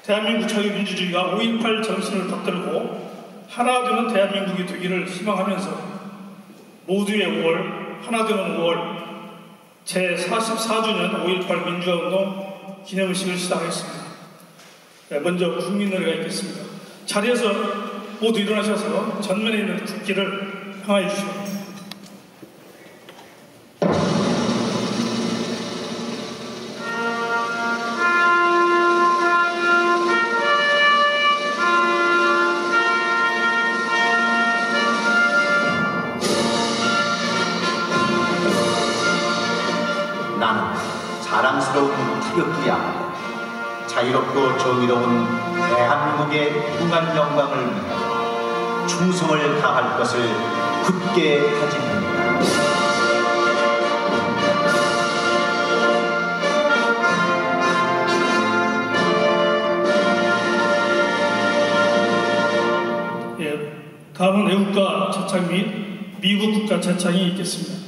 대한민국 자유민주주의가 5.18 정신을 받들고 하나 되는 대한민국이 되기를 희망하면서 모두의 5월, 하나 되는 5월 제44주년 5.18 민주화운동 기념식을 시작하겠습니다. 먼저 국민노래가 있겠습니다. 자리에서 모두 일어나셔서 전면에 있는 국기를 향하여 주시오. 나는 자랑스러운 태극기야. 자유롭고 정의로운 대한민국의 무궁한 영광을 위해 충성을 다할 것을 굳게 다짐합니다. 다음은 애국가 제창 및 미국 국가 제창이 있겠습니다.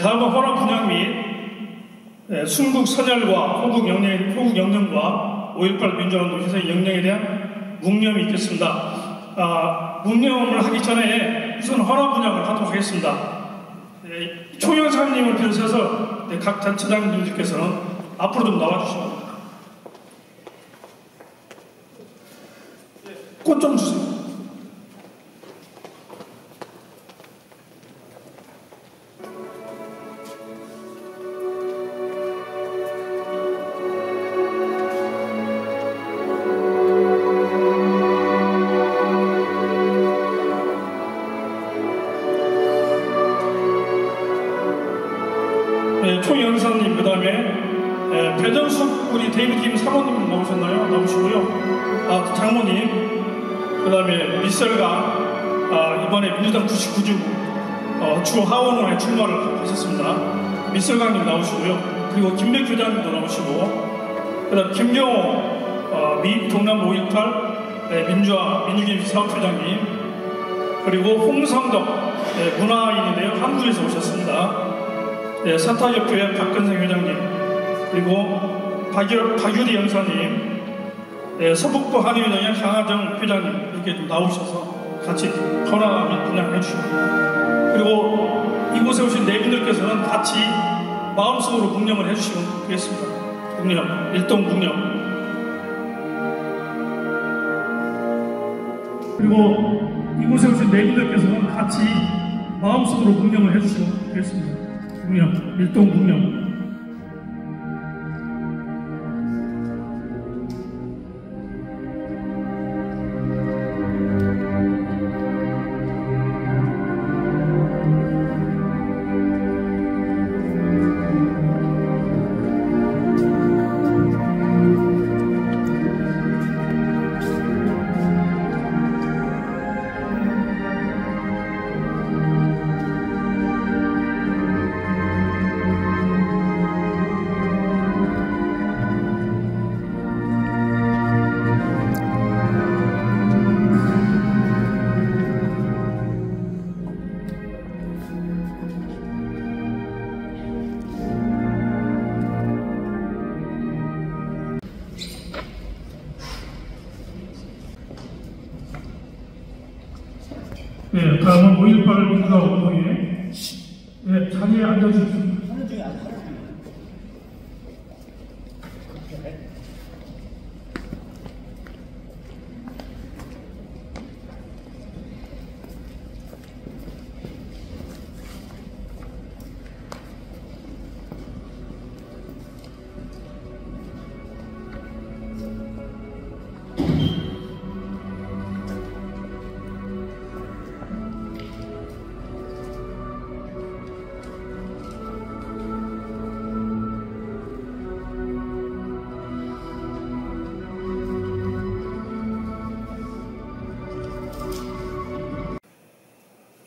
다음은 호남 분양 및 순국 선열과 호국 영령과 5.18 민주화운동 희생의 영령에 대한 묵념이 있겠습니다. 묵념을 하기 전에 우선 호남 분양을 하도록 하겠습니다. 총영사님을 비롯해서 각 단체장님들께서는 앞으로 좀 나와주시기 바랍니다. 꽃 좀 주세요. 총영사님, 그 다음에 배정숙 우리 데이비드 김 사모님 나오셨나요? 나오시고요. 장모님, 그 다음에 미설가 이번에 민주당 99주 주하원원에 출마를 하셨습니다. 미설강님 나오시고요. 그리고 김백 교장님도 나오시고, 그 다음 김경호 미 동남 5.18 민주주의 사업회장님, 그리고 홍성덕 문화인인데요. 한국에서 오셨습니다. 사타협회 박근생 회장님, 그리고 박유리 연사님, 서북부 한의회장의 강하정 회장님 이렇게 좀 나오셔서 같이 헌화 분양해 주시고, 그리고 이곳에 오신 네 분들께서는 같이 마음속으로 묵념을 해주시면 되겠습니다. 묵념, 일동 묵념. 그리고 이곳에 오신 내빈들께서는 같이 마음속으로 묵념을 해주시면 되겠습니다. 묵념, 일동 묵념. 네, 다음은 5.18 민주화 운동회 자리에 앉아주십시오.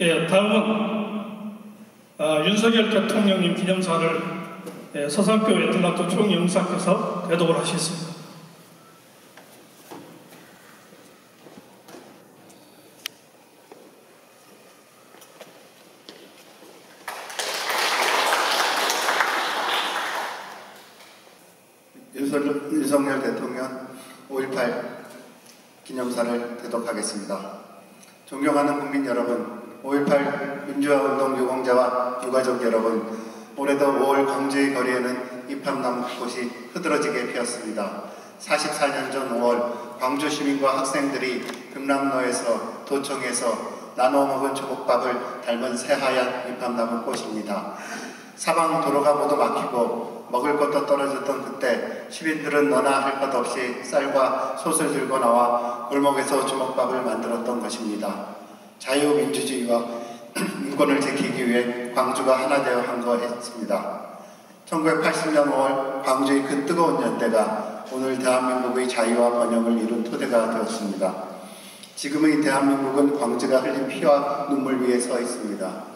예, 다음은 윤석열 대통령님 기념사를 서산교 애틀란트 총영사께서 대독을 하시겠습니다. 윤석열 대통령 5.18 기념사를 대독하겠습니다. 존경하는 국민 여러분, 5.18 민주화운동 유공자와 유가족 여러분, 올해도 5월 광주의 거리에는 입합나무꽃이 흐드러지게 피었습니다. 44년 전 5월 광주 시민과 학생들이 금남로에서 도청에서 나눠 먹은 초복밥을 닮은 새하얀 입합나무꽃입니다. 사방 도로가 모두 막히고 먹을 것도 떨어졌던 그때 시민들은 너나 할 것 없이 쌀과 솥을 들고 나와 골목에서 주먹밥을 만들었던 것입니다. 자유민주주의와 인권을 지키기 위해 광주가 하나 되어 항거했습니다. 1980년 5월 광주의 그 뜨거운 연대가 오늘 대한민국의 자유와 번영을 이룬 토대가 되었습니다. 지금의 대한민국은 광주가 흘린 피와 눈물 위에 서 있습니다.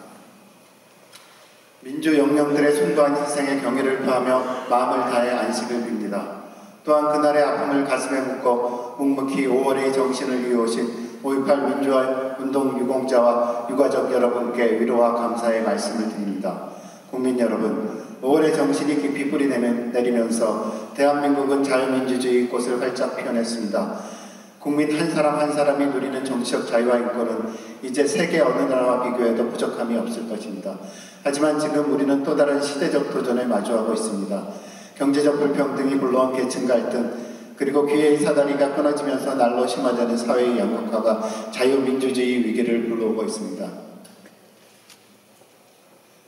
민주 영령들의 숭고한 희생에 경의를 표하며 마음을 다해 안식을 빕니다. 또한 그날의 아픔을 가슴에 묻고 묵묵히 5월의 정신을 이어오신 5.18 민주화 운동 유공자와 유가족 여러분께 위로와 감사의 말씀을 드립니다. 국민 여러분, 5월의 정신이 깊이 뿌리 내리면서 대한민국은 자유민주주의 꽃을 활짝 피워냈습니다. 국민 한 사람 한 사람이 누리는 정치적 자유와 인권은 이제 세계 어느 나라와 비교해도 부족함이 없을 것입니다. 하지만 지금 우리는 또 다른 시대적 도전에 마주하고 있습니다. 경제적 불평등이 불러온 계층 갈등, 그리고 기회의 사다리가 끊어지면서 날로 심화되는 사회의 양극화가 자유민주주의 위기를 불러오고 있습니다.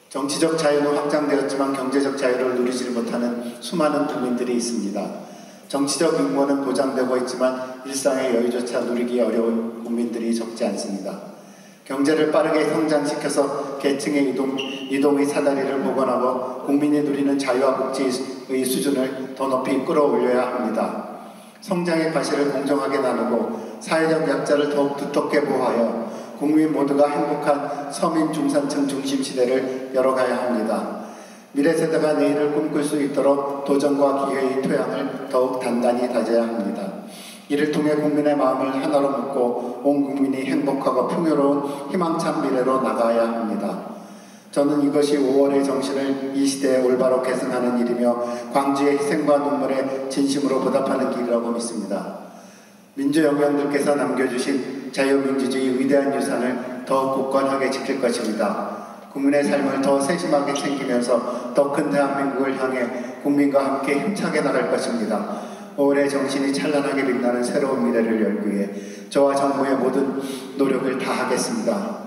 정치적 자유는 확장되었지만 경제적 자유를 누리지 못하는 수많은 국민들이 있습니다. 정치적 인권은 보장되고 있지만 일상의 여유조차 누리기 어려운 국민들이 적지 않습니다. 경제를 빠르게 성장시켜서 계층의 이동의 사다리를 복원하고 국민이 누리는 자유와 복지의 수준을 더 높이 끌어올려야 합니다. 성장의 과실을 공정하게 나누고 사회적 약자를 더욱 두텁게 보호하여 국민 모두가 행복한 서민 중산층 중심 시대를 열어가야 합니다. 미래 세대가 내일을 꿈꿀 수 있도록 도전과 기회의 토양을 더욱 단단히 다져야 합니다. 이를 통해 국민의 마음을 하나로 묶고 온 국민이 행복하고 풍요로운 희망찬 미래로 나가야 합니다. 저는 이것이 5월의 정신을 이 시대에 올바로 계승하는 일이며 광주의 희생과 눈물에 진심으로 보답하는 길이라고 믿습니다. 민주영령들께서 남겨주신 자유민주주의 위대한 유산을 더욱 굳건하게 지킬 것입니다. 국민의 삶을 더 세심하게 챙기면서 더 큰 대한민국을 향해 국민과 함께 힘차게 나갈 것입니다. 5월의 정신이 찬란하게 빛나는 새로운 미래를 열기 위해 저와 정부의 모든 노력을 다하겠습니다.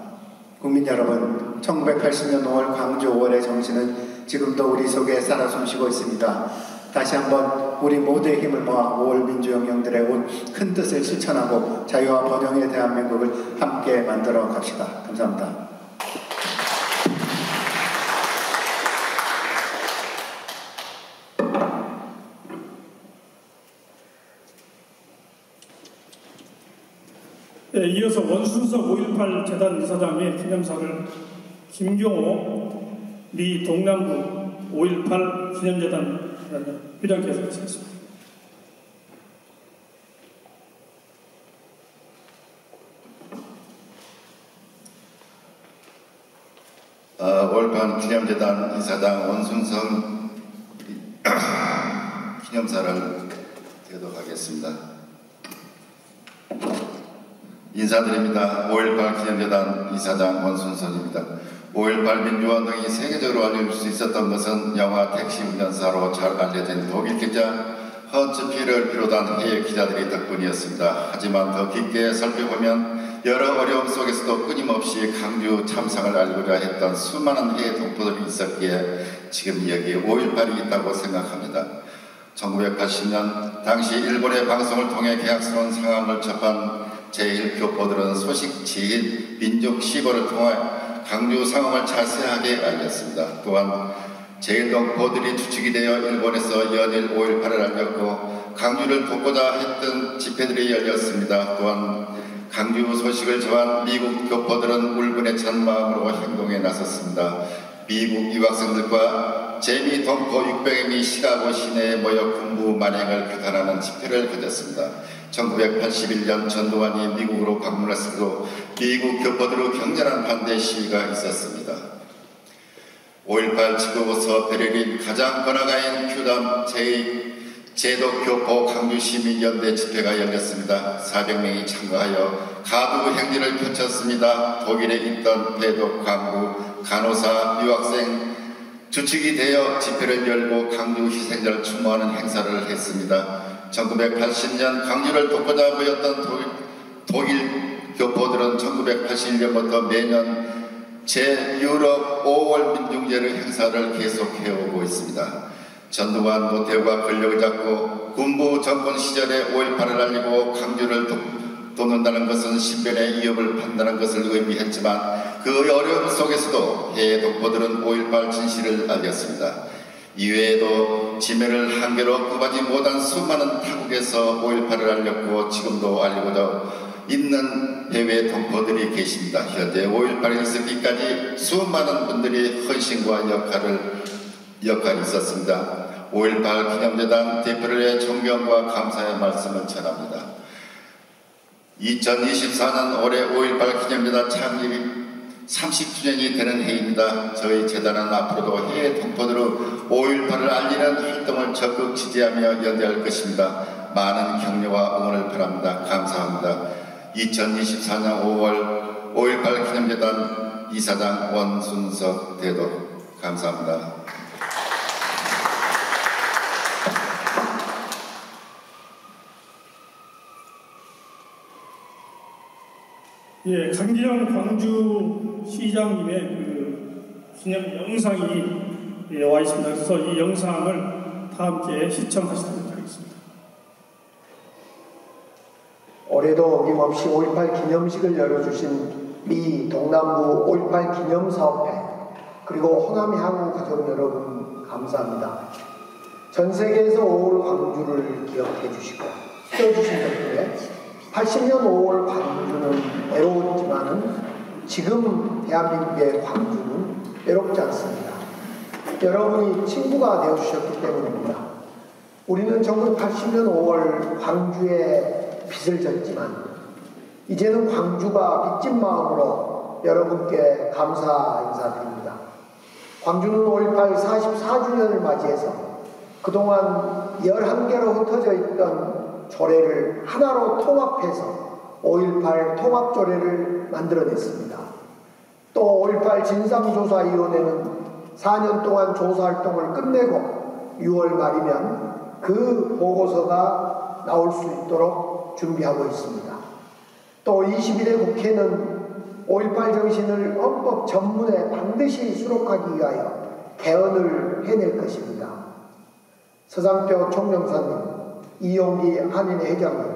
국민 여러분, 1980년 5월 광주 5월의 정신은 지금도 우리 속에 살아 숨쉬고 있습니다. 다시 한번 우리 모두의 힘을 모아 5월 민주혁명들의 온 큰 뜻을 실천하고 자유와 번영의 대한민국을 함께 만들어 갑시다. 감사합니다. 네, 이어서 원순석 5.18 재단 이사장의 기념사를 김경호 미 동남부 5.18 기념재단 회장께서 하시겠습니다. 올판 기념재단 이사장 원순성 기념사를 대독하겠습니다. 인사드립니다. 5.18 기념재단 이사장 원순성입니다. 5.18 민주화운동이 세계적으로 알려질 수 있었던 것은 영화 택시 운전사로 잘 알려진 독일 기자 헌츠 피를 비롯한 해외 기자들의 덕분이었습니다. 하지만 더 깊게 살펴보면 여러 어려움 속에서도 끊임없이 강주 참상을 알고자 했던 수많은 해외 동포들이 있었기에 지금 여기에 5.18이 있다고 생각합니다. 1980년 당시 일본의 방송을 통해 개악스러운 상황을 접한 제1교포들은 소식 지인 민족 시보를 통해 강주 상황을 자세하게 알렸습니다. 또한 제1동포들이 주축이 되어 일본에서 연일 5.18을 알렸고 강주를 돕고자 했던 집회들이 열렸습니다. 또한 강주 소식을 전한 미국 교포들은 울분에 찬 마음으로 행동에 나섰습니다. 미국 유학생들과 재미 동포 600명이 시카고 시내에 모여 군부 만행을 규탄하는 집회를 가졌습니다. 1981년 전두환이 미국으로 방문했을 때도 미국 교포들의 격렬한 반대 시위가 있었습니다. 5.18 지구부서 베를린 가장 번화가인 규담 제독교포 강주시민연대 집회가 열렸습니다. 400명이 참가하여 가두 행진을 펼쳤습니다. 독일에 있던 배독, 간부, 간호사, 유학생 주축이 되어 집회를 열고 강주 희생자를 추모하는 행사를 했습니다. 1980년 강주를 돕고자 모였던 독일 교포들은 1981년부터 매년 제6억 5월 민중제를 행사를 계속해오고 있습니다. 전두환 노태우가 권력을 잡고 군부 정권 시절에 5.18을 알리고 강주를 돕는다는 것은 신변의 위협을 판단한 것을 의미했지만 그 어려움 속에서도 해외 동포들은 5.18 진실을 알렸습니다. 이외에도 지면을 한계로 구하지 못한 수많은 타국에서 5.18을 알렸고 지금도 알리고자 있는 해외 동포들이 계십니다. 현재 5.18이 있었기까지 수많은 분들이 헌신과 역할이 있었습니다. 5.18 기념재단 대표의 존경과 감사의 말씀을 전합니다. 2024년 올해 5.18 기념재단 창립 30주년이 되는 해입니다. 저희 재단은 앞으로도 해외 동포들의 5.18을 알리는 활동을 적극 지지하며 연대할 것입니다. 많은 격려와 응원을 바랍니다. 감사합니다. 2024년 5월 5.18 기념재단 이사장 원순석 대독 감사합니다. 예, 강기영 광주시장님의 기념 영상이 와 있습니다. 그래서 이 영상을 다 함께 시청하시도록 하겠습니다. 올해도 어김없이 5.18 기념식을 열어주신 미 동남부 5.18 기념사업회 그리고 호남의 한국 가족 여러분 감사합니다. 전 세계에서 5월 광주를 기억해 주시고 써주신 덕분에 80년 5월 광주는 외로웠지만은 지금 대한민국의 광주는 외롭지 않습니다. 여러분이 친구가 되어주셨기 때문입니다. 우리는 1980년 5월 광주에 빚을 졌지만 이제는 광주가 빚진 마음으로 여러분께 감사 인사드립니다. 광주는 5.18 44주년을 맞이해서 그동안 11개로 흩어져 있던 조례를 하나로 통합해서 5.18 통합조례를 만들어냈습니다. 또 5.18 진상조사위원회는 4년 동안 조사활동을 끝내고 6월 말이면 그 보고서가 나올 수 있도록 준비하고 있습니다. 또 21대 국회는 5.18 정신을 헌법 전문에 반드시 수록하기 위하여 개헌을 해낼 것입니다. 서장표 총영사님, 이용기 한인회 회장님,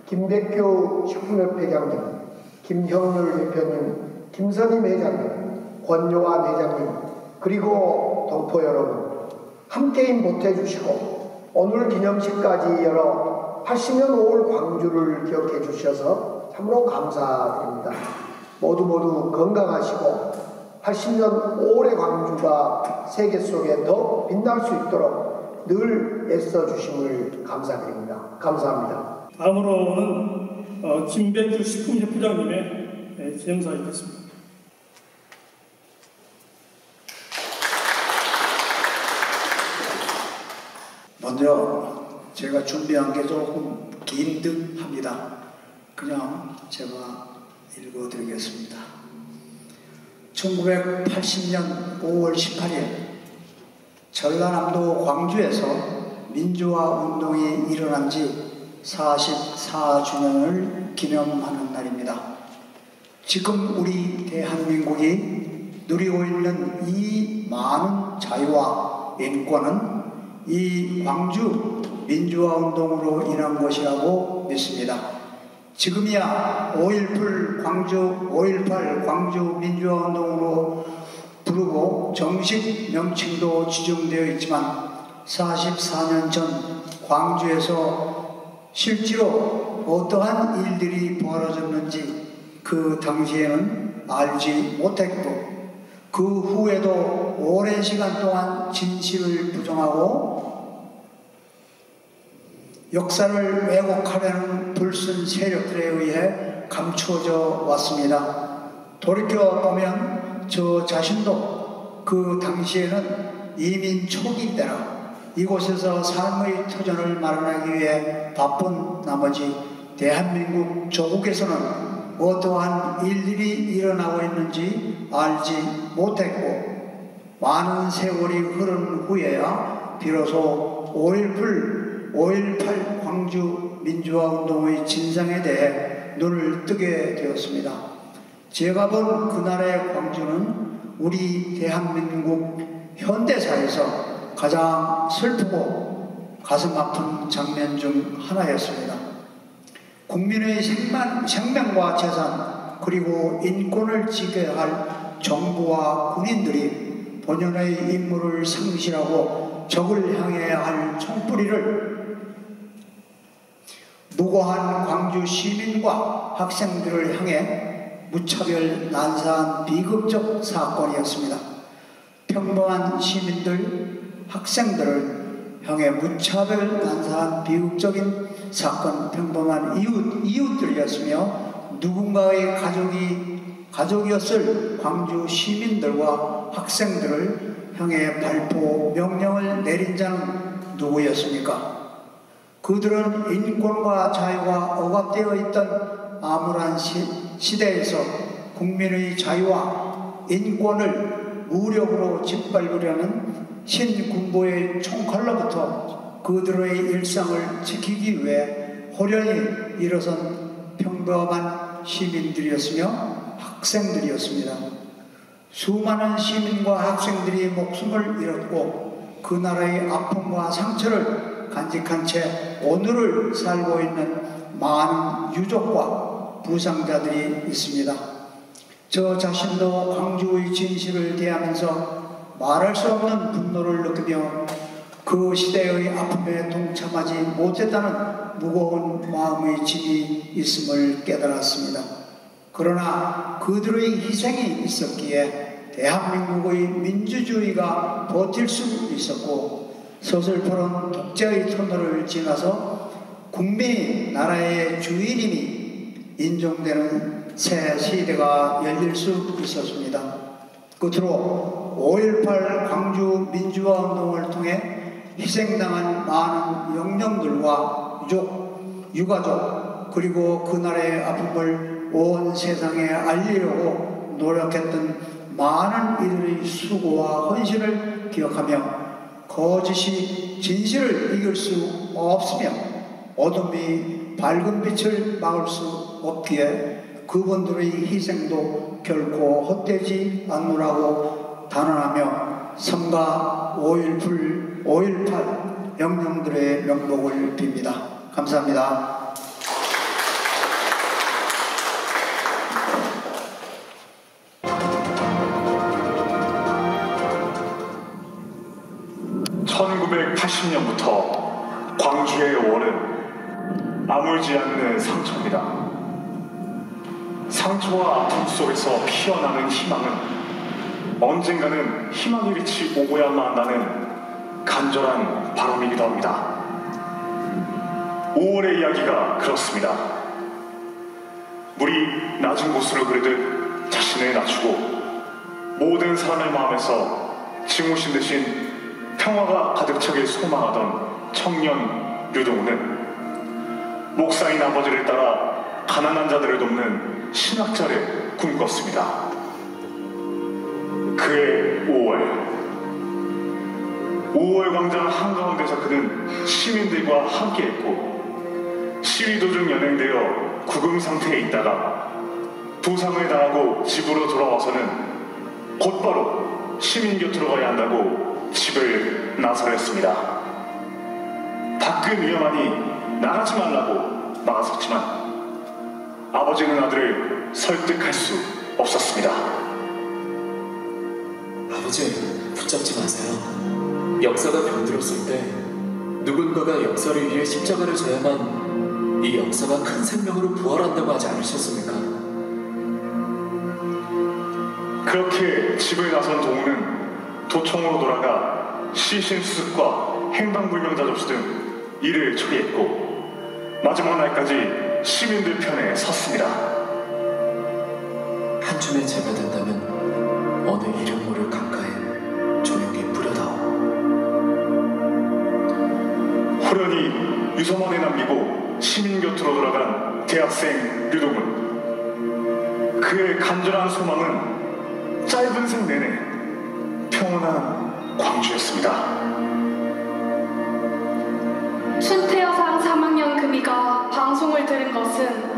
김백규 식품협회 회장님, 김형률 대표님, 김선임 회장님, 권요한 회장님, 그리고 동포 여러분, 함께 힘 보태주시고 오늘 기념식까지 열어 80년 5월 광주를 기억해 주셔서 참으로 감사드립니다. 모두 건강하시고 80년 5월의 광주가 세계 속에 더 빛날 수 있도록 늘 애써주심을 감사드립니다. 감사합니다. 다음으로는 김백규 식품협회장님의 기념사가 있겠습니다. 먼저 제가 준비한 게 조금 긴 듯 합니다. 그냥 제가 읽어드리겠습니다. 1980년 5월 18일 전라남도 광주에서 민주화 운동이 일어난 지 44주년을 기념하는 날입니다. 지금 우리 대한민국이 누리고 있는 이 많은 자유와 인권은 이 광주 민주화 운동으로 인한 것이라고 믿습니다. 지금이야 5.18 광주 민주화 운동으로 부르고 정식 명칭도 지정되어 있지만 44년 전 광주에서 실제로 어떠한 일들이 벌어졌는지 그 당시에는 알지 못했고 그 후에도 오랜 시간 동안 진실을 부정하고 역사를 왜곡하려는 불순 세력들에 의해 감추어져 왔습니다. 돌이켜보면 저 자신도 그 당시에는 이민 초기 때라 이곳에서 삶의 터전을 마련하기 위해 바쁜 나머지 대한민국 조국에서는 어떠한 일들이 일어나고 있는지 알지 못했고 많은 세월이 흐른 후에야 비로소 5.18 광주 민주화 운동의 진상에 대해 눈을 뜨게 되었습니다. 제가 본 그날의 광주는 우리 대한민국 현대사에서 가장 슬프고 가슴 아픈 장면 중 하나였습니다. 국민의 생명과 재산 그리고 인권을 지켜야 할 정부와 군인들이 본연의 임무를 상실하고 적을 향해야 할 총뿌리를 무고한 광주 시민과 학생들을 향해 무차별 난사한 비극적 사건이었습니다. 평범한 시민들, 학생들을 향해 무차별 난사한 비극적인 사건, 평범한 이웃들이었으며 누군가의 가족이었을 광주 시민들과 학생들을 향해 발포 명령을 내린 자는 누구였습니까? 그들은 인권과 자유가 억압되어 있던 암울한 시대에서 국민의 자유와 인권을 무력으로 짓밟으려는 신군부의 총칼로부터 그들의 일상을 지키기 위해 호련히 일어선 평범한 시민들이었으며 학생들이었습니다. 수많은 시민과 학생들이 목숨을 잃었고 그 나라의 아픔과 상처를 간직한 채 오늘을 살고 있는 많은 유족과 부상자들이 있습니다. 저 자신도 광주의 진실을 대하면서 말할 수 없는 분노를 느끼며 그 시대의 아픔에 동참하지 못했다는 무거운 마음의 짐이 있음을 깨달았습니다. 그러나 그들의 희생이 있었기에 대한민국의 민주주의가 버틸 수 있었고 서슬퍼런 독재의 터널을 지나서 국민이 나라의 주인임이 인정되는 새 시대가 열릴 수 있었습니다. 끝으로 5.18 광주 민주화 운동을 통해 희생당한 많은 영령들과 유가족 그리고 그 나라의 아픔을 온 세상에 알리려고 노력했던 많은 이들의 수고와 헌신을 기억하며 거짓이 진실을 이길 수 없으며 어둠이 밝은 빛을 막을 수 없기에 그분들의 희생도 결코 헛되지 않노라고 단언하며 성가 5.18 영령들의 명복을 빕니다. 감사합니다. (1980년부터) 광주의 5월은 아물지 않는 상처입니다. 상처와 아픔 속에서 피어나는 희망은 언젠가는 희망의 빛이 오고야만 나는 간절한 바람이기도 합니다. 5월의 이야기가 그렇습니다. 물이 낮은 곳으로 흐르듯 자신을 낮추고 모든 사람의 마음에서 증오심 대신 평화가 가득 차길 소망하던 청년 류동우는 목사인 아버지를 따라 가난한 자들을 돕는 신학자를 꿈꿨습니다. 그의 5월 광장 한가운데서 그는 시민들과 함께했고 시위 도중 연행되어 구금 상태에 있다가 부상을 당하고 집으로 돌아와서는 곧바로 시민 곁으로 가야 한다고 집을 나서렸습니다. 밖은 위험하니 나가지 말라고 막아섰지만 아버지는 아들을 설득할 수 없었습니다. 아버지, 붙잡지 마세요. 역사가 병들었을 때 누군가가 역사를 위해 십자가를 져야만 이 역사가 큰 생명으로 부활한다고 하지 않으셨습니까? 그렇게 집을 나선 동우는 도청으로 돌아가 시신수습과 행방불명자 접수 등 일을 처리했고 마지막 날까지 시민들 편에 섰습니다. 한 줌의 재가 된다면 어느 이름 모를 강가에 조용히 뿌려다오. 호련히 유서만에 남기고 시민 곁으로 돌아간 대학생 류동은 그의 간절한 소망은 짧은 생 내내 평온한 광주였습니다. 순태여상 3학년 금이가 방송을 들은 것은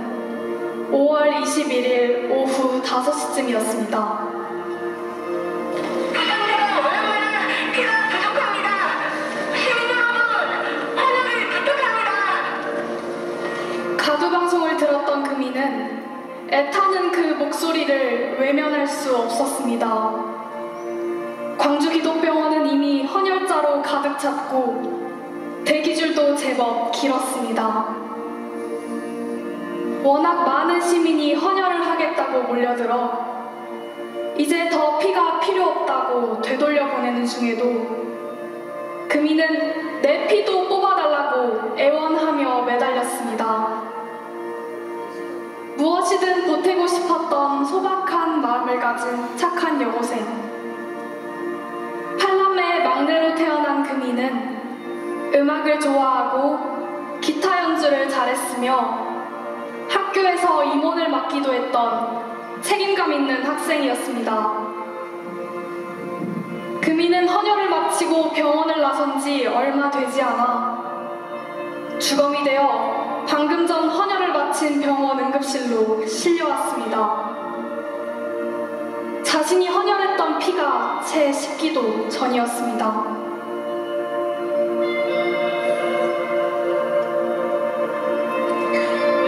5월 21일 오후 5시쯤이었습니다. 부상자가 얼마나 피가 부족합니다. 시민 여러분, 헌혈을 부탁합니다. 가두 방송을 들었던 금이는 애타는 그 목소리를 외면할 수 없었습니다. 광주기독병원은 이미 헌혈자로 가득 찼고 대기줄도 제법 길었습니다. 워낙 많은 시민이 헌혈을 하겠다고 몰려들어 이제 더 피가 필요 없다고 되돌려보내는 중에도 금이는 내 피도 뽑아달라고 애원하며 매달렸습니다. 무엇이든 보태고 싶었던 소박한 마음을 가진 착한 여고생. 팔남매의 막내로 태어난 금이는 음악을 좋아하고 기타 연주를 잘했으며 학교에서 임원을 맡기도 했던 책임감 있는 학생이었습니다. 금이는 헌혈을 마치고 병원을 나선 지 얼마 되지 않아 주검이 되어 방금 전 헌혈을 마친 병원 응급실로 실려왔습니다. 자신이 헌혈했던 피가 채 식기도 전이었습니다.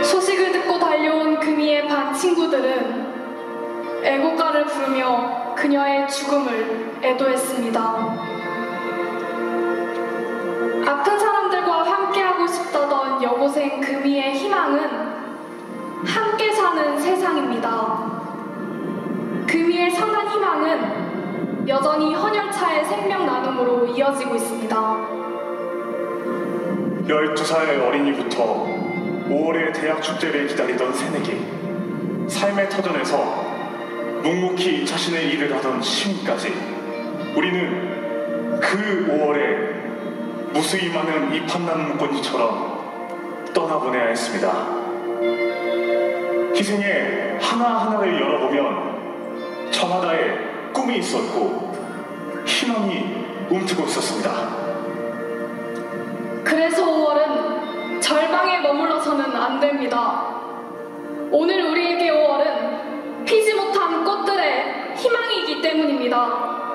소식을 듣고 달려온 금이의 반 친구들은 애국가를 부르며 그녀의 죽음을 애도했습니다. 아픈 사람들과 함께하고 싶다던 여고생 금이의 희망은 함께 사는 세상입니다. 금이의 선한 희망은 여전히 헌혈차의 생명 나눔으로 이어지고 있습니다. 12살 어린이부터 5월의 대학 축제를 기다리던 새내기, 삶의 터전에서 묵묵히 자신의 일을 하던 시민까지 우리는 그 5월에 무수히 많은 이팝나는 문건지처럼 떠나보내야 했습니다. 희생의 하나하나를 열어보면 저마다의 꿈이 있었고 희망이 꿈트고 있었습니다. 그래서 5월은 절방에 머물러서는 안 됩니다. 오늘 우리에게 5월은 피지 못한 꽃들의 희망이기 때문입니다.